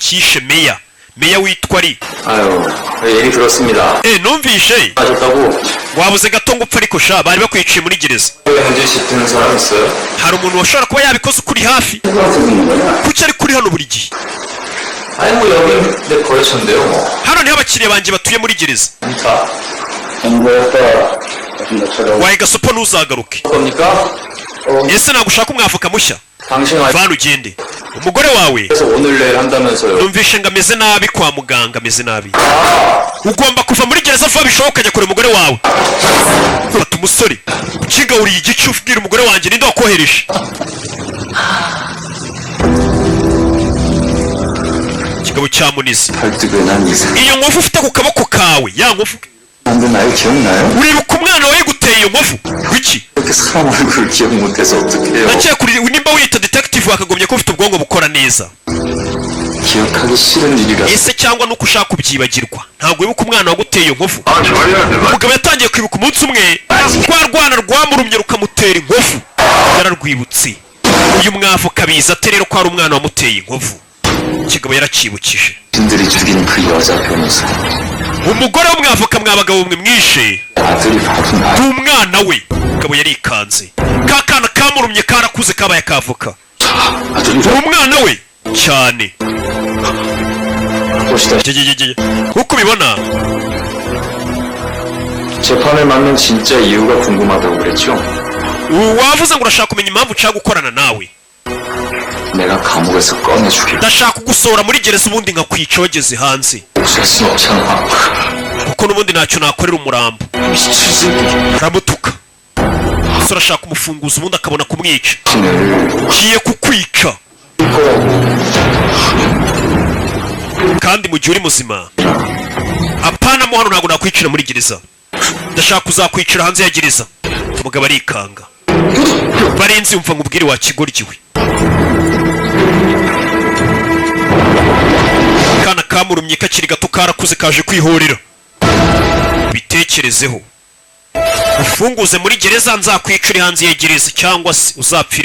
kishe meya witwa ari. 아유, 얘기 들었습니다. numvishe 빠졌다고? wabuze gato ngo upfa ariko sha bari bakwiciye muri gereza. 현재 집드는 사람 있어요? hari umuntu washobora kuba yabikoze ukuri hafi kuki ari kuri hano buri gihe? 아니 뭐 여기 내 거래처인데요 뭐. hano niho abakiriya banjye batuye muri gereza. 자, 공부했다. wahe gasopo ntuzagaruke. 겁니까? ese ntabwo ushaka umwavoka mushya? 당신 vana ugende. umugore wawe 그래서 오늘 내일 한다면서요. numvishe ngo ameze nabi kwa muganga, ameze nabi. ugomba kuva muri gereza vuba bishoboka ukajya kure umugore wawe. fata umusore ukigaburiye igice ubwira umugore wanjye ninde wakohereje. ikigabo cya munizi. iyo nkovu ufite ku kaboko kawe, ya nkovu 근데 나이 기억나요? uribuka umwana wawe guteye iyo nkovu wiki? 이렇게 사람 얼굴 기억 못해서 어떡해요? nakekuri nimba wita detective wakagombye kuba ufite ubwonko bukora neza. 기억하기 싫은 일이라. ese cyangwa nuko ushaka kubyibagirwa ntabwo wibuka umwana waguteye iyo nkovu? umugabo yatangiye kwibuka umunsi umwe rwa rwana rwamurumye rukamutera inkovu yararwibutse. uyu mwavoka biza ate rero ko hari umwana wamuteye inkovu? ikigabo yaracibukije. 신들이 죽인 그 여자 변호사. umugore w'umwavoka mwabagabo mwe mwishe 아들이 바로 나. umwana we. umugabo yarikanze. ka kana kamurumye karakuze kabaye akavoka. 아들이 umwana we cyane. 보시다. uko ubibona 재판을 맡는 진짜 이유가 궁금하다고 그랬죠? wavuze ngo urashaka kumenya impamvu nshaka gukorana nawe. 내가 감옥에서 꺼내주길. ndashaka kugusohora muri gereza ubundi nkakwica wageze hanze. 없앨 순 없잖아. kuko n'ubundi ntacyo nakorera umurambo. 미친 aramutuka. ese urashaka umufunguza ubundi akabona kumwica. 새끼를. ngiye kukwica kandi mu gihe uri muzima. apana mo hano ntabwo nakwicira muri gereza. ndashaka kuzakwicira hanze ya gereza. umugabo arikanga. barenzi umva nkubwire wa kigoryiwe. kana kamurumye kakiri gato karakuze kaje kwihorera. bitekerezeho. ufunguze muri gereza nzakwicira hanze ya gereza cyangwa se uzapfira